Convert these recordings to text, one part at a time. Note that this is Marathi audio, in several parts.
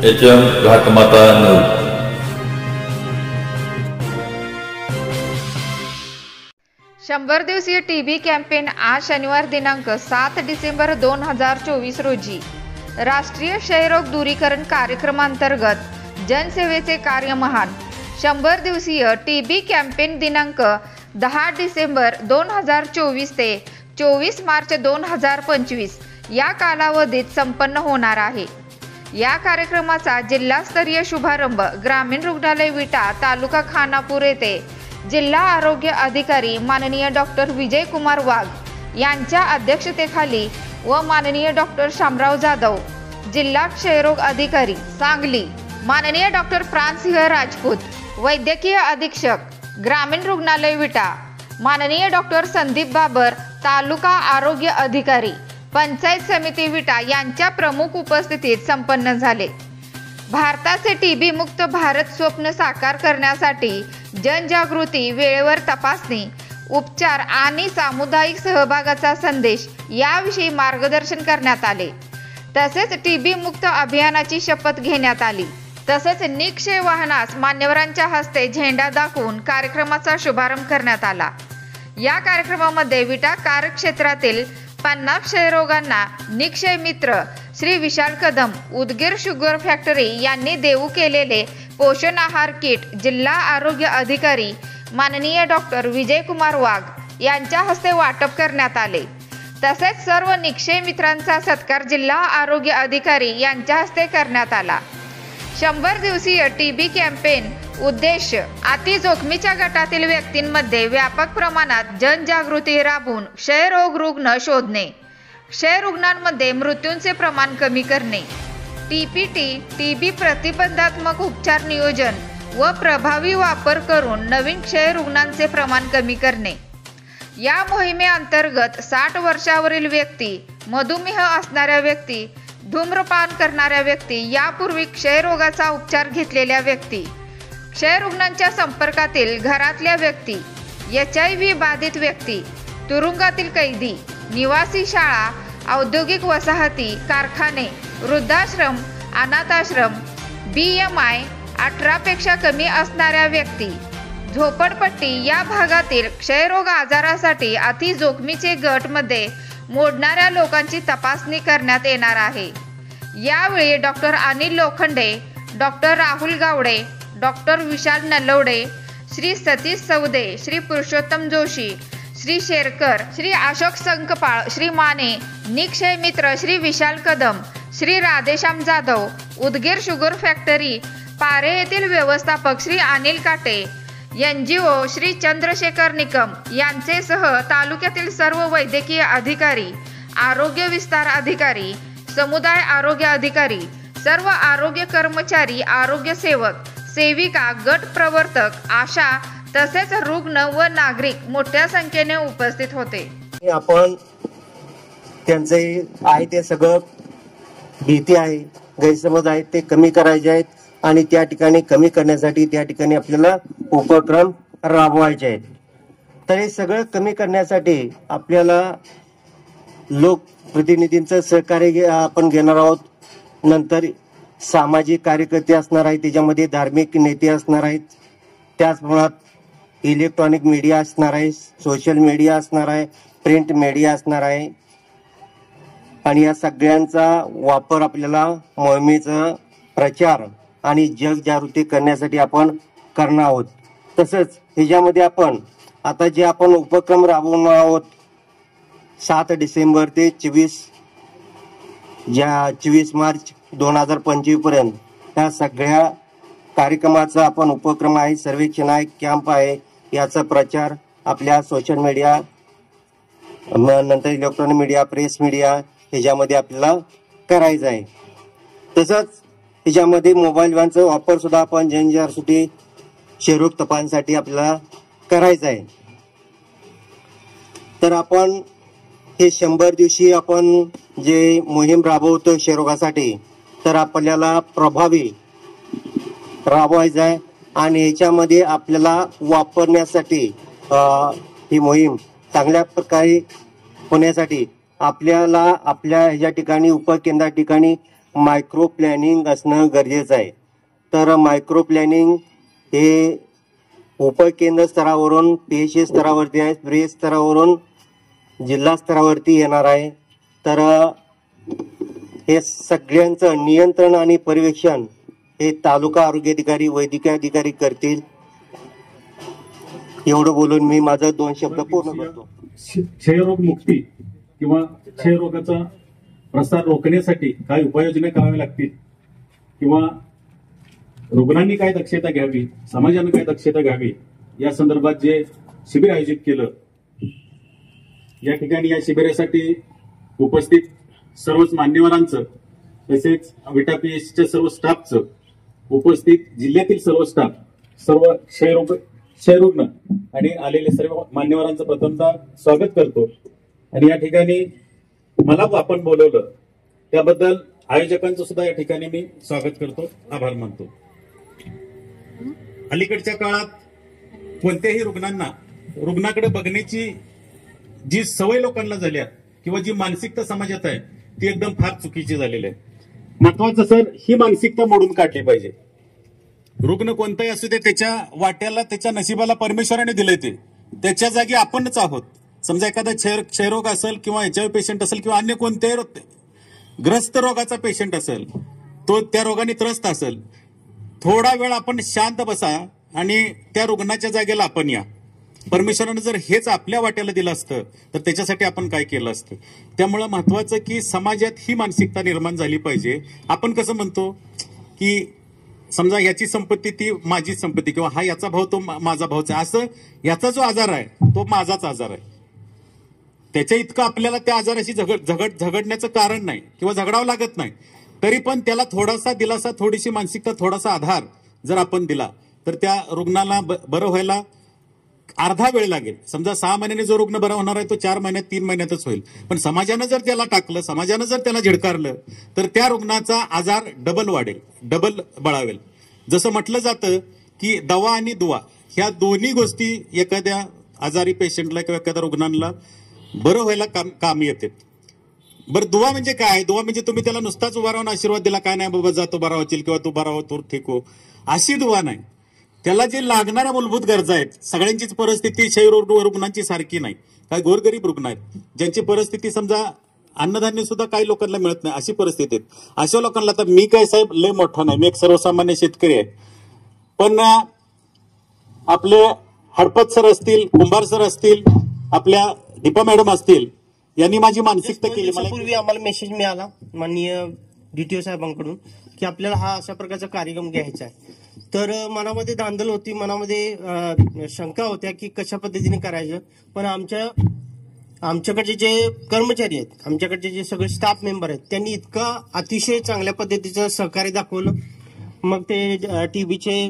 HM घाटमाता news. शंभर दिवसीय टीबी कॅम्पेन आज शनिवार दिनांक 7 डिसेंबर 2024 रोजी राष्ट्रीय क्षयरोग दूरीकरण कार्यक्रमांतर्गत जनसेवेचे कार्य महान। 100 दिवसीय टीबी कॅम्पेन दिनांक 10 डिसेंबर 2024 ते 24 मार्च 2025 या कालावधीत संपन्न होणार आहे। या कार्यक्रमाचा जिल्हास्तरीय शुभारंभ ग्रामीण रुग्णालय विटा तालुका खानापूर येथे जिल्हा आरोग्य अधिकारी माननीय डॉक्टर विजय कुमार वाघ यांच्या अध्यक्षतेखाली व माननीय डॉक्टर शामराव जाधव जिल्हा क्षयरोग अधिकारी सांगली, माननीय डॉक्टर प्राणसिंह राजपूत वैद्यकीय अधीक्षक ग्रामीण रुग्णालय विटा, माननीय डॉक्टर संदीप बाबर तालुका आरोग्य अधिकारी पंचायत समिती विटा यांच्या प्रमुख उपस्थितीत संपन्न झाले। भारताचे टीबी मुक्त भारत स्वप्न साकार करण्यासाठी जनजागृती, वेळेवर तपासणी, उपचार आणि सामुदायिक सहभागाचा संदेश याविषयी मार्गदर्शन करण्यात आले। तसेच टीबी मुक्त अभियानाची शपथ घेण्यात आली। तसेच निक्षय वाहनास मान्यवरांच्या हस्ते झेंडा दाखवून कार्यक्रमाचा शुभारंभ करण्यात आला। या कार्यक्रमामध्ये विटा कार्यक्षेत्रातील 50 क्षयरोगांना निक्षय मित्र श्री विशाल कदम, उदगीर शुगर फॅक्टरी यांनी देऊ केलेले पोषण आहार किट जिल्हा आरोग्य अधिकारी माननीय डॉक्टर विजय कुमार वाघ यांच्या हस्ते वाटप करण्यात आले। तसेच सर्व निक्षय मित्रांचा सत्कार जिल्हा आरोग्य अधिकारी यांच्या हस्ते करण्यात आला। 100 दिवसीय टीबी कॅम्पेन उद्देश अति जोखमीच्या गटातील व्यक्तींमध्ये व्यापक प्रमाणात जनजागृती राबवून क्षयरोग रुग्ण शोधणे, क्षय रुग्णांमध्ये मृत्यूंचे प्रमाण कमी करणे, टीबी प्रतिबंधात्मक उपचार नियोजन व प्रभावी वापर करून नवीन क्षय रुग्णांचे प्रमाण कमी करणे। या मोहिमेअंतर्गत 60 वर्षावरील व्यक्ती, मधुमेह असणाऱ्या व्यक्ती, धूम्रपान करणाऱ्या व्यक्ती, यापूर्वी क्षयरोगाचा उपचार घेतलेल्या व्यक्ती, क्षय रुग्णांच्या संपर्कातील घरातल्या व्यक्ती, HIV बाधित व्यक्ती, तुरुंगातील कैदी, निवासी शाळा, औद्योगिक वसाहती, कारखाने, वृद्धाश्रम, अनाथाश्रम, BMI 18 पेक्षा कमी असणाऱ्या व्यक्ती, झोपडपट्टी या भागातील क्षयरोग आजारासाठी अति जोखमीचे गट मध्ये मोडणाऱ्या लोकांची तपासणी करण्यात येणार आहे। यावेळी doctor Anil Lokhande, doctor Rahul Gawade, doctor Vishal Nalawade, Shri Satish Saude, Shri Purushottam Joshi, Shri Sherkar, Shri Ashok Sankpal, Shri Mane, Nikshay मित्र श्री विशाल कदम, श्री राधेश्याम जाधव, उदगीर शुगर फॅक्टरी पारे येथील व्यवस्थापक श्री अनिल काटे, NGO श्री चंद्रशेखर निकम यांचे सह तालुक्यातील सर्व वैद्यकीय अधिकारी, आरोग्य विस्तार अधिकारी, समुदाय आरोग्य अधिकारी, सर्व आरोग्य कर्मचारी, आरोग्य सेवक, सेविका, गट प्रवर्तक, आशा तसेच रुग्ण व नागरिक मोठ्या संख्येने उपस्थित होते। आपण त्यांचे आहे ते सगळं भीती आहे, गैरसमज आहेत ते कमी करायचे आहेत आणि त्या ठिकाणी कमी करण्यासाठी त्या ठिकाणी आपल्याला उपक्रम राबवायचे आहेत। तर हे सगळं कमी करण्यासाठी आपल्याला लोकप्रतिनिधींचं सहकार्य आपण घेणार आहोत। नंतर सामाजिक कार्यकर्ते असणार आहेत, त्याच्यामध्ये धार्मिक नेते असणार आहेत, त्याचप्रमाणात इलेक्ट्रॉनिक मीडिया असणार आहे, सोशल मीडिया असणार आहे, प्रिंट मीडिया असणार आहे आणि या सगळ्यांचा वापर आपल्याला मोहिमेचा प्रचार आणि जनजागृती करण्यासाठी आपण करणार आहोत। तसंच ह्याच्यामध्ये आपण आता जे आपण उपक्रम राबवणार आहोत 7 डिसेंबर ते 24 मार्च 2025 पर्यंत या सगळ्या कार्यक्रमाचा आपण उपक्रम आहे, सर्वेक्षण आहे, कॅम्प आहे, याचा प्रचार आपल्या सोशल मीडिया नंतर इलेक्ट्रॉनिक मीडिया, प्रेस मीडिया ह्याच्यामध्ये आपल्याला करायचं आहे। तसंच ह्याच्यामध्ये मोबाईल व्हॅनचा वापर सुद्धा आपण जनजागृती क्षयरोग तपासण्यासाठी आपल्याला करायचं आहे। तर आपण हे 100 दिवशी आपण जे मोहीम राबवतो क्षयरोगासाठी, तर आपल्याला प्रभावी राबवायचं आहे आणि ह्याच्यामध्ये आपल्याला वापरण्यासाठी ही मोहीम चांगल्या प्रकारे होण्यासाठी आपल्याला आपल्या ह्या ठिकाणी उपकेंद्रा ठिकाणी मायक्रो प्लॅनिंग असणं गरजेचं आहे. तर मायक्रो प्लॅनिंग हे उपकेंद्र स्तरावरून PHA स्तरावरती आहे, ब्रेस स्तरावरून जिल्हा स्तरावरती येणार आहे. तर हे सगळ्यांचं नियंत्रण आणि पर्यवेक्षण हे तालुका आरोग्य अधिकारी, वैद्यकीय अधिकारी करतील. एवढं बोलून मी माझं 2 शब्द पूर्ण करतो. क्षयरोग मुक्ती किंवा क्षयरोगाचा प्रसार रोखण्यासाठी काय उपाययोजना कराव्या लागतील किंवा रुग्णांनी काय दक्षता घ्यावी, समाजानं काय दक्षता घ्यावी या संदर्भात जे शिबिर आयोजित केलं, या ठिकाणी या शिबिरासाठी उपस्थित सर्वच मान्यवरांचं तसेच विटा PHच्या सर्व स्टाफचं, उपस्थित जिल्ह्यातील सर्व स्टाफ, सर्व क्षयरुग्ण आणि आलेले सर्व मान्यवरांचं प्रथमतः स्वागत करतो. आणि या ठिकाणी मला आपण बोलवलं त्याबद्दल आयोजकांचं सुद्धा या ठिकाणी मी स्वागत करतो, आभार मानतो. अलीकडच्या काळात कोणत्याही रुग्णाकडे बघण्याची जी सवय लोकांना झाली आहे किंवा जी मानसिकता समाजात आहे ती एकदम फार चुकीची झालेली आहे. महत्वाचं सर, ही मानसिकता मोडून काढली पाहिजे. रुग्ण कोणताही असू दे, त्याच्या वाट्याला, त्याच्या नशिबाला परमेश्वराने दिलंय, ते त्याच्या जागी आपणच आहोत. समजा एखादा क्षयरोग असेल किंवा HIV पेशंट असेल किंवा अन्य कोणत्याही ग्रस्त रोगाचा पेशंट असेल, तो त्या रोगाने त्रस्त असेल, थोडा वेळ आपण शांत बसा आणि त्या रुग्णाच्या जागेला आपण या. परमेश्वरानं जर हेच आपल्या वाट्याला दिलं असतं तर त्याच्यासाठी आपण काय केलं असतं. त्यामुळं महत्वाचं की समाजात ही मानसिकता निर्माण झाली पाहिजे. आपण कसं म्हणतो की समजा याची संपत्ती ती माझी संपत्ती किंवा हा याचा भाऊ तो माझा भाऊचा, असं याचा जो आजार आहे तो माझाच आजार आहे. त्याच्या इतकं आपल्याला त्या आजाराशी झगडण्याचं कारण नाही किंवा झगडावं लागत नाही. तरी पण त्याला थोडासा दिलासा, थोडीशी मानसिकता, थोडासा आधार जर आपण दिला तर त्या रुग्णाला बरं व्हायला अर्धा वेळ लागेल. समजा 6 महिन्याने जो रुग्ण बरा होणार आहे तो 4 महिन्यात, 3 महिन्यातच होईल. पण समाजानं जर त्याला टाकलं, समाजानं जर त्याला झिडकारलं तर त्या रुग्णाचा आजार डबल वाढेल, डबल बळावेल. जसं म्हटलं जातं की दवा आणि दुवा ह्या दोन्ही गोष्टी एखाद्या आजारी पेशंटला किंवा एखाद्या रुग्णांना बरं व्हायला काम येते. बरं, दुवा म्हणजे काय? दुवा म्हणजे तुम्ही त्याला नुसताच उभा राहून आशीर्वाद दिला, काय नाही बाबा जातो बरा होतील किंवा तू बरा हो, तो ठीक हो, अशी दुवा नाही. त्याला जे लागणाऱ्या मूलभूत गरजा आहेत, सगळ्यांचीच परिस्थिती क्षयरोग रुग्णांची सारखी नाही. काही गोरगरीब रुग्ण आहेत ज्यांची परिस्थिती समजा अन्नधान्य सुद्धा काही लोकांना मिळत नाही, अशी परिस्थिती आहे. अशा लोकांना, तर मी काय साहेब लय मोठा नाही, मी एक सर्वसामान्य शेतकरी आहे, पण आपले हडपत सर असतील, कुंभार सर असतील, आपल्या दीपा मॅडम असतील, यांनी माझी मानसिकता केली. मला पूर्वी आम्हाला मेसेज मिळाला माननीय DTO साहेबांकडून की आपल्याला हा अशा प्रकारचा कार्यक्रम घ्यायचा आहे. तर मनामध्ये धांदल होती, मनामध्ये शंका होत्या की कशा पद्धतीने करायचं. पण आमच्याकडचे जे कर्मचारी आहेत, आमच्याकडचे जे सगळे स्टाफ मेंबर आहेत, त्यांनी इतका अतिशय चांगल्या पद्धतीचं सहकार्य दाखवलं. मग ते TBचे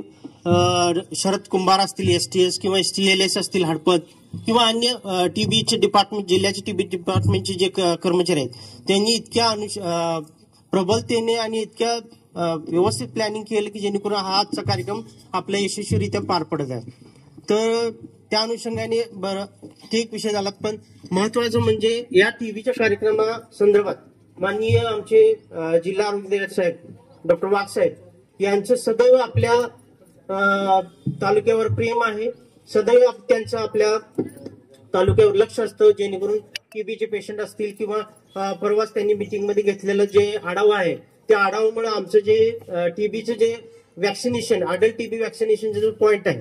शरद कुंभार असतील, STS किंवा STLS असतील हडपत, किंवा अन्य TBचे डिपार्टमेंट, जिल्ह्याचे TB डिपार्टमेंटचे जे कर्मचारी आहेत, त्यांनी इतक्या प्रबलतेने आणि इतक्या व्यवस्थित प्लॅनिंग केलं की जेणेकरून हा आजचा कार्यक्रम आपल्या यशस्वीरित्या पार पडत आहे. तर त्या अनुषंगाने बरं ठीक विषय झाला. पण महत्वाचं म्हणजे या TBच्या कार्यक्रमासंदर्भात माननीय आमचे जिल्हा आरोग्य साहेब डॉक्टर वाघ साहेब यांचं सदैव आपल्या तालुक्यावर प्रेम आहे, सदैव त्यांचं आपल्या तालुक्यावर लक्ष असतं, जेणेकरून TBचे पेशंट असतील किंवा परवाच त्यांनी मीटिंगमध्ये घेतलेलं जे आढावा आहे त्या आढाव्यामुळे आमचं जे TBचं जे वॅक्सिनेशन, अडल्ट TB वॅक्सिनेशनचा जो पॉईंट आहे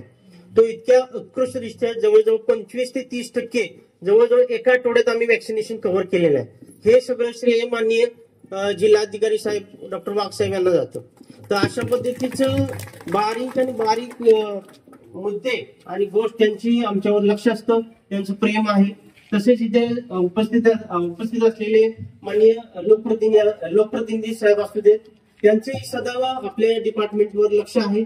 तो इतक्या उत्कृष्टरित्या जवळजवळ 25 ते 30% जवळजवळ एका आठवड्यात आम्ही वॅक्सिनेशन कव्हर केलेलं आहे. हे सगळं श्रेय माननीय जिल्हाधिकारी साहेब डॉक्टर वाघ साहेब यांना जातं. तर अशा पद्धतीचं बारीक आणि बारीक मुद्दे आणि गोष्ट त्यांची आमच्यावर लक्ष असतं, त्यांचं प्रेम आहे. तसेच इथे उपस्थित असलेले माननीय लोकप्रतिनिधी साहेब असू देत, त्यांचेही सदैव आपल्या डिपार्टमेंटवर लक्ष आहे,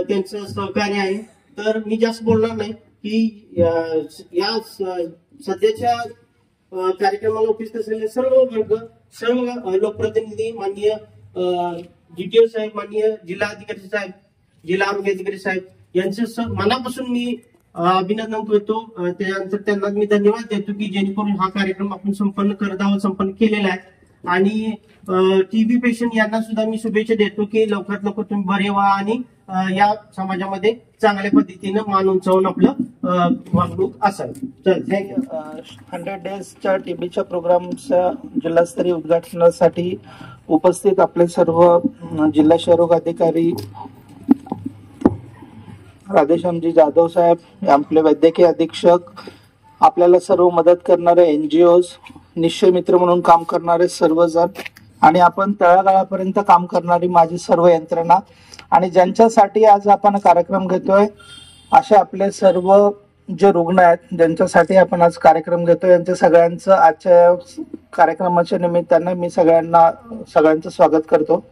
त्यांचं सहकार्य आहे. तर मी जास्त बोलणार नाही की या सध्याच्या कार्यक्रमाला उपस्थित असलेले सर्व वर्ग, सर्व लोकप्रतिनिधी, माननीय DTO साहेब, माननीय जिल्हा अधिकारी साहेब, जिल्हा आरोग्य अधिकारी साहेब यांचं मनापासून मी अभिनंदन करतो. त्यानंतर त्यांना मी धन्यवाद देतो की जेणेकरून हा कार्यक्रम आपण संपन्न केलेला आहे. आणि टीबी पेशंट यांना सुद्धा मी शुभेच्छा देतो की लवकरात लवकर तुम्ही बरे व्हा आणि या समाजामध्ये चांगल्या पद्धतीनं मान उंचावून आपलं वागणूक असावी. चल थँक्यू. 100 डेजच्या टीबीच्या प्रोग्रामच्या जिल्हास्तरीय उद्घाटनासाठी उपस्थित आपले सर्व जिल्हा क्षयरोग अधिकारी राधेश्यामजी जाधव साहेब, आपले वैद्यकीय अधीक्षक, आपल्याला सर्व मदत करणारे NGOs, निश्चय मित्र म्हणून काम करणारे सर्वजण आणि आपण तळागाळापर्यंत काम करणारी माझी सर्व यंत्रणा आणि ज्यांच्यासाठी आज आपण कार्यक्रम घेतोय असे आपले सर्व जे रुग्ण आहेत ज्यांच्यासाठी आपण आज कार्यक्रम घेतोय, यांच्या सगळ्यांचं आजच्या कार्यक्रमाच्या निमित्तानं मी सगळ्यांचं स्वागत करतो.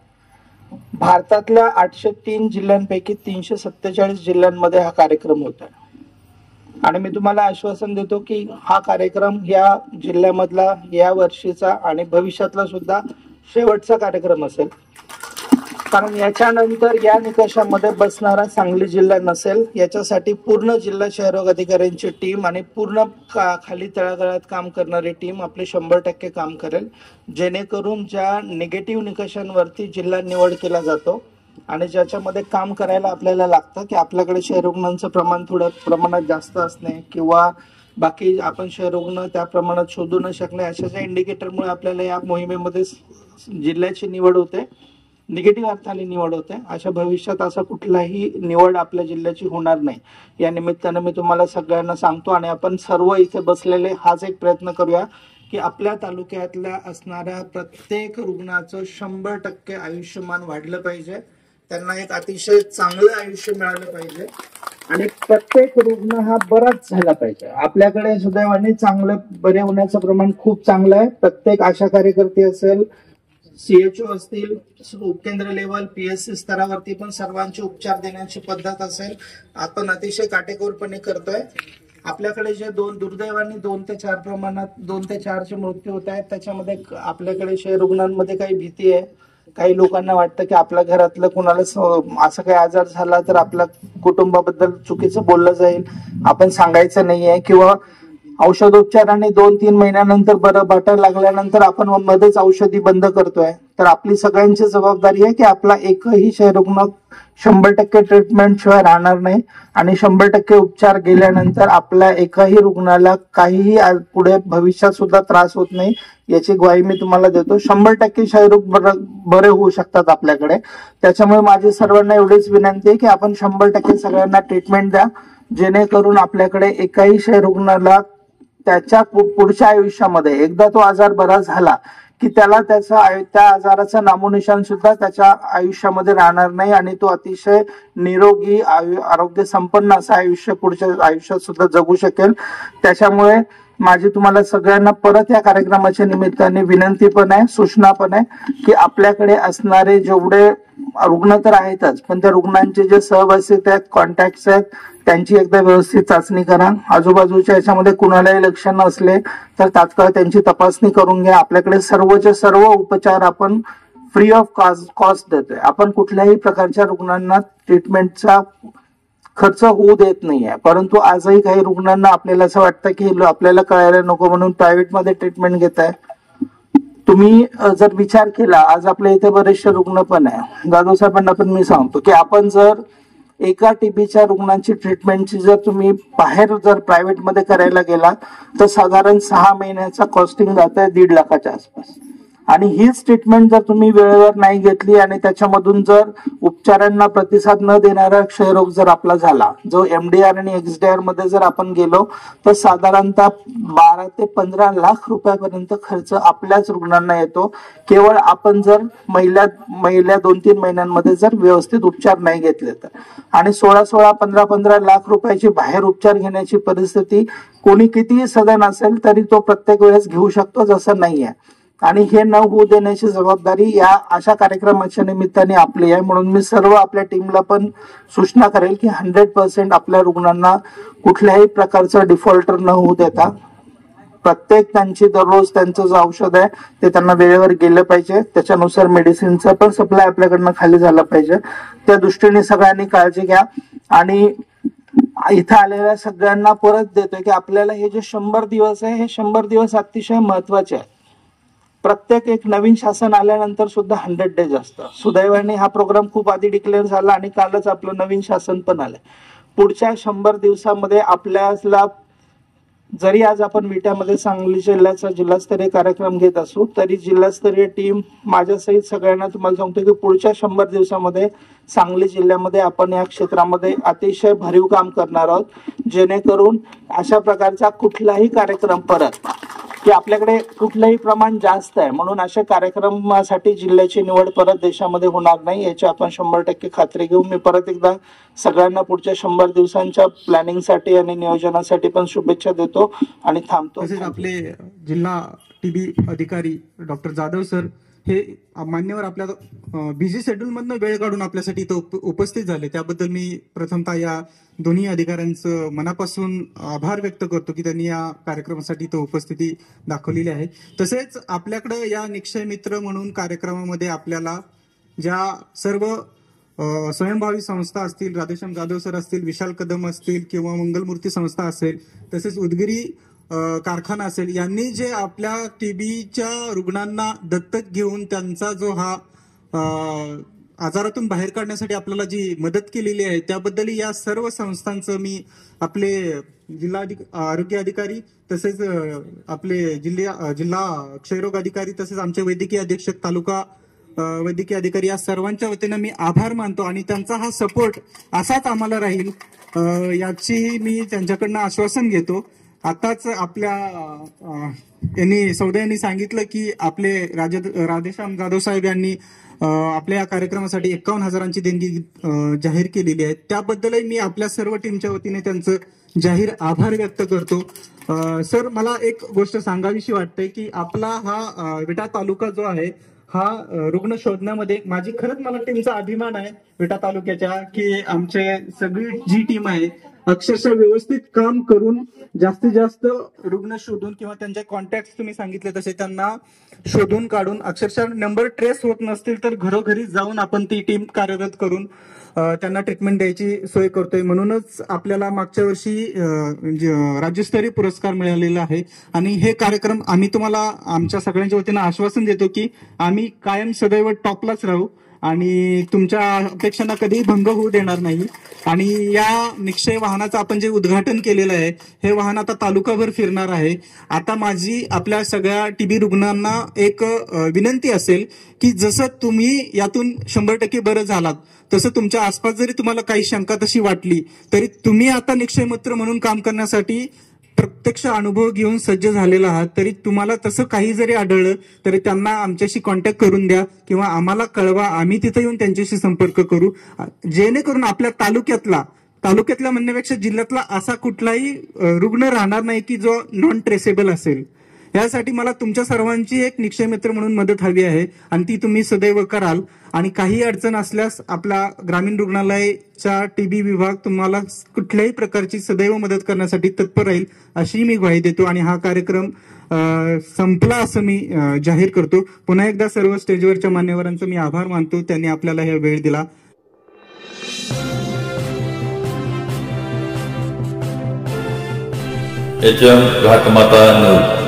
भारतातल्या 803 जिल्ह्यांपैकी 347 जिल्ह्यांमध्ये हा कार्यक्रम होत आहे आणि मी तुम्हाला आश्वासन देतो की हा कार्यक्रम या जिल्ह्यामधला या वर्षीचा आणि भविष्यातला सुद्धा शेवटचा कार्यक्रम असेल, कारण याच्यानंतर या निकषामध्ये बसणारा सांगली जिल्हा नसेल. याच्यासाठी पूर्ण जिल्हा क्षयरोग अधिकाऱ्यांची टीम आणि पूर्ण खाली तळागाळात काम करणारी टीम आपले 100% काम करेल, जेणेकरून ज्या निगेटिव्ह निकषांवरती जिल्हा निवड केला जातो आणि ज्याच्यामध्ये काम करायला आपल्याला लागतं की आपल्याकडे क्षयरुग्णांचं प्रमाण थोड्या प्रमाणात जास्त असणे किंवा बाकी आपण क्षयरुग्ण त्या प्रमाणात शोधू न शकणे, अशा ज्या इंडिकेटरमुळे आपल्याला या मोहिमेमध्ये जिल्ह्याची निवड होते, निगेटिव्ह अर्थाने निवड होते, अशा भविष्यात असा कुठलाही निवड आपल्या जिल्ह्याची होणार नाही. या निमित्तानं मी तुम्हाला सगळ्यांना सांगतो आणि आपण सर्व इथे बसलेले हाच एक प्रयत्न करूया की आपल्या तालुक्यातल्या असणाऱ्या प्रत्येक रुग्णाचं 100% आयुष्यमान वाढलं पाहिजे, त्यांना एक अतिशय चांगलं आयुष्य मिळालं पाहिजे आणि प्रत्येक रुग्ण हा बराच झाला पाहिजे. आपल्याकडे सुदैवाने चांगलं बरे होण्याचं प्रमाण खूप चांगलं आहे. प्रत्येक आशा कार्यकर्ते असेल, CHO असतील, उपकेंद्र लेवल PSC स्तरावरती पण सर्वांचे उपचार देण्याची पद्धत असेल, आपण अतिशय काटेकोरपणे करतोय. आपल्याकडे जे दुर्दैवाने 2 ते 4 प्रमाणात 2 ते 4 चे मृत्यू होत आहेत, त्याच्यामध्ये आपल्याकडे क्षयरुग्णांमध्ये काही भीती आहे. काही लोकांना वाटतं की आपल्या घरातलं कुणाला असं काही आजार झाला तर आपल्या कुटुंबाबद्दल चुकीचं बोललं जाईल, आपण सांगायचं नाहीये किंवा औषधोपचाराने 2-3 महिन्यानंतर बरं वाटायला लागल्यानंतर आपण मध्येच औषधी बंद करतोय. तर आपली सगळ्यांची जबाबदारी आहे की आपला एकही क्षयरुग्ण 100% ट्रीटमेंट शिवाय राहणार नाही आणि 100% उपचार गेल्यानंतर आपल्या एकाही रुग्णाला काहीही पुढे भविष्यात सुद्धा त्रास होत नाही याची ग्वाही मी तुम्हाला देतो. 100% क्षयरोग बरे होऊ शकतात आपल्याकडे. त्याच्यामुळे माझी सर्वांना एवढीच विनंती आहे की आपण 100% सगळ्यांना ट्रीटमेंट द्या, जेणेकरून आपल्याकडे एकाही क्षयरुग्णाला त्याच्या पुढच्या आयुष्यामध्ये एकदा तो आजार बरा झाला की त्याला त्या आजाराचं नामोनिशान सुद्धा त्याच्या आयुष्यामध्ये राहणार नाही आणि तो अतिशय निरोगी आरोग्य संपन्न असं आयुष्य पुढच्या आयुष्यात सुद्धा जगू शकेल. त्याच्यामुळे माझी तुम्हाला सगळ्यांना परत या कार्यक्रमाच्या निमित्ताने विनंती पण आहे, सूचना पण आहे की आपल्याकडे असणारे जेवढे रुग्ण तर आहेतच, पण त्या रुग्णांचे जे सहवासित आहेत, कॉन्टॅक्ट आहेत, त्यांची एकदा व्यवस्थित चाचणी करा. आजूबाजूच्या याच्यामध्ये कुणालाही लक्षण असले तर तात्काळ त्यांची तपासणी करून घ्या. आपल्याकडे सर्वचे सर्व उपचार आपण फ्री ऑफ कॉस्ट देतोय. आपण कुठल्याही प्रकारच्या रुग्णांना ट्रीटमेंटचा खर्च होऊ देत नाहीये, परंतु आजही काही रुग्णांना आपल्याला असं वाटतं की आपल्याला कळायला नको म्हणून प्रायव्हेटमध्ये ट्रीटमेंट घेत आहे. तुम्ही जर विचार केला, आज आपल्या इथे बरेचसे रुग्ण पण आहे, जाधव साहेबांना पण मी सांगतो की आपण जर एका टीबीच्या रुग्णांची ट्रीटमेंटची जर तुम्ही बाहेर जर प्रायव्हेटमध्ये करायला गेला तर साधारण 6 महिन्याचा कॉस्टिंग जात आहे 1.5 लाखाच्या आसपास. आणि हीच ट्रीटमेंट जर तुम्ही वेळेवर नाही घेतली आणि त्याच्यामधून जर उपचारांना प्रतिसाद न देणारा क्षयरोग जर आपला झाला, जो MDR आणि XDR मध्ये जर आपण गेलो तर साधारणतः 12 ते 15 लाख रुपयापर्यंत खर्च आपल्याच रुग्णांना येतो, केवळ आपण जर महिल्या 2-3 महिन्यांमध्ये जर व्यवस्थित उपचार नाही घेतले तर. आणि 16-16, 15-15 लाख रुपयाची बाहेर उपचार घेण्याची परिस्थिती कोणी कितीही सदन असेल तरी तो प्रत्येक वेळेस घेऊ शकतो, जसं नाहीये. आणि हे न होऊ देण्याची जबाबदारी या अशा कार्यक्रमाच्या निमित्ताने आपली आहे. म्हणून मी सर्व आपल्या टीमला पण सूचना करेल की 100% आपल्या रुग्णांना कुठल्याही प्रकारचं डिफॉल्टर न होऊ देता प्रत्येक त्यांची दररोज त्यांचं जे औषध आहे ते त्यांना वेळेवर गेलं पाहिजे, त्याच्यानुसार मेडिसिनचा पण सप्लाय आपल्याकडनं खाली झाला पाहिजे. त्या दृष्टीने सगळ्यांनी काळजी घ्या. आणि इथं आलेल्या सगळ्यांना परत देतोय की आपल्याला हे जे 100 दिवस आहे हे 100 दिवस अतिशय महत्वाचे आहे. प्रत्येक एक नवीन शासन आल्यानंतर सुद्धा 100 डेज असतं. सुदैवाने हा प्रोग्राम खूप आधी डिक्लेअर झाला आणि कालच आपलं नवीन शासन पण आलंय. पुढच्या 100 दिवसामध्ये आपल्याला जरी आज आपण विट्यामध्ये सांगली जिल्ह्याचा जिल्हास्तरीय कार्यक्रम घेत असू तरी जिल्हास्तरीय टीम माझ्यासहित सगळ्यांना तुम्हाला सांगतो की पुढच्या 100 दिवसामध्ये सांगली जिल्ह्यामध्ये आपण या क्षेत्रामध्ये अतिशय भरीव काम करणार आहोत, जेणेकरून अशा प्रकारचा कुठलाही कार्यक्रम परत की आपल्याकडे कुठलंही प्रमाण जास्त आहे म्हणून अशा कार्यक्रमासाठी जिल्ह्याची निवड परत देशामध्ये होणार नाही याची आपण 100% खात्री घेऊ. मी परत एकदा सगळ्यांना पुढच्या 100 दिवसांच्या प्लॅनिंगसाठी आणि नियोजनासाठी पण शुभेच्छा देतो आणि थांबतो. तसेच आपले जिल्हा टीबी अधिकारी डॉक्टर जाधव सर हे मान्यवर आपल्या बिझी शेड्यूल मधनं वेळ काढून आपल्यासाठी इथं उपस्थित झाले, त्याबद्दल मी प्रथमतः या दोन्ही अधिकाऱ्यांचं मनापासून आभार व्यक्त करतो की त्यांनी या कार्यक्रमासाठी इथं उपस्थिती दाखवलेली आहे. तसेच आपल्याकडे या निक्षय मित्र म्हणून कार्यक्रमामध्ये आपल्याला ज्या सर्व स्वयंभावी संस्था असतील, राधेश्याम जाधव सर असतील, विशाल कदम असतील किंवा मंगलमूर्ती संस्था असेल, तसेच उदगिरी कारखाना असेल, यांनी जे आपल्या टीबीच्या रुग्णांना दत्तक घेऊन त्यांचा जो हा आजारातून बाहेर काढण्यासाठी आपल्याला जी मदत केलेली आहे त्याबद्दल या सर्व संस्थांचं मी आपले जिल्हा आरोग्य अधिकारी तसेच आपले जिल्हा क्षयरोग अधिकारी तसेच आमचे वैद्यकीय अधीक्षक तालुका वैद्यकीय अधिकारी या सर्वांच्या वतीनं मी आभार मानतो आणि त्यांचा हा सपोर्ट असाच आम्हाला राहील याची मी त्यांच्याकडनं आश्वासन घेतो. आताच आपल्या यांनी सांगितलं की आपले राधेश्याम जाधव साहेब यांनी आपल्या या कार्यक्रमासाठी 51,000ची देणगी जाहीर केलेली आहे. त्याबद्दलही मी आपल्या सर्व टीमच्या वतीने त्यांचं जाहीर आभार व्यक्त करतो. सर, मला एक गोष्ट सांगावीशी वाटते की आपला हा विटा तालुका जो आहे हा रुग्ण शोधण्यामध्ये खरंच मला टीमचा अभिमान आहे विटा तालुक्याच्या की आमचे सगळी जी टीम आहे अक्षरशः व्यवस्थित काम करून जास्तीत जास्त रुग्ण शोधून किंवा त्यांचे कॉन्टॅक्ट तुम्ही सांगितले तसे त्यांना शोधून काढून अक्षरशः नंबर ट्रेस होत नसतील तर घरोघरी जाऊन आपण ती टीम कार्यरत करून त्यांना ट्रीटमेंट द्यायची सोय करतोय. म्हणूनच आपल्याला मागच्या वर्षी राज्यस्तरीय पुरस्कार मिळालेला आहे आणि हे कार्यक्रम आम्ही तुम्हाला आमच्या सगळ्यांच्या वतीनं आश्वासन देतो की आम्ही कायम सदैव टॉपलाच राहू आणि तुमच्या अपेक्षांना कधीही भंग होऊ देणार नाही. आणि या निक्षय वाहनाचं आपण जे उद्घाटन केलेलं आहे हे वाहन आता तालुकाभर फिरणार आहे. आता माझी आपल्या सगळ्या टीबी रुग्णांना एक विनंती असेल की जसं तुम्ही यातून 100% बरं झालात तसं तुमच्या आसपास जरी तुम्हाला काही शंका तशी वाटली तरी तुम्ही आता निक्षय मित्र म्हणून काम करण्यासाठी प्रत्यक्ष अनुभव घेऊन सज्ज झालेला आहात. तरी तुम्हाला तसं काही जरी आढळलं तरी त्यांना आमच्याशी कॉन्टॅक्ट करून द्या किंवा आम्हाला कळवा, आम्ही तिथे येऊन त्यांच्याशी संपर्क करू, जेणेकरून आपल्या तालुक्यातल्या म्हणण्यापेक्षा जिल्ह्यातला असा कुठलाही रुग्ण राहणार नाही की जो नॉन ट्रेसेबल असेल. यासाठी मला तुमच्या सर्वांची एक निक्षय मित्र म्हणून मदत हवी आहे आणि ती तुम्ही सदैव कराल. आणि काही अडचण असल्यास आपला ग्रामीण रुग्णालयाचा टीबी विभाग तुम्हाला कुठल्याही प्रकारची सदैव मदत करण्यासाठी तत्पर राहील अशी मी ग्वाही देतो आणि हा कार्यक्रम संपला असं मी जाहीर करतो. पुन्हा एकदा सर्व स्टेजवरच्या मान्यवरांचा मी आभार मानतो, त्यांनी आपल्याला हा वेळ दिला. HM घाटमाता नऊ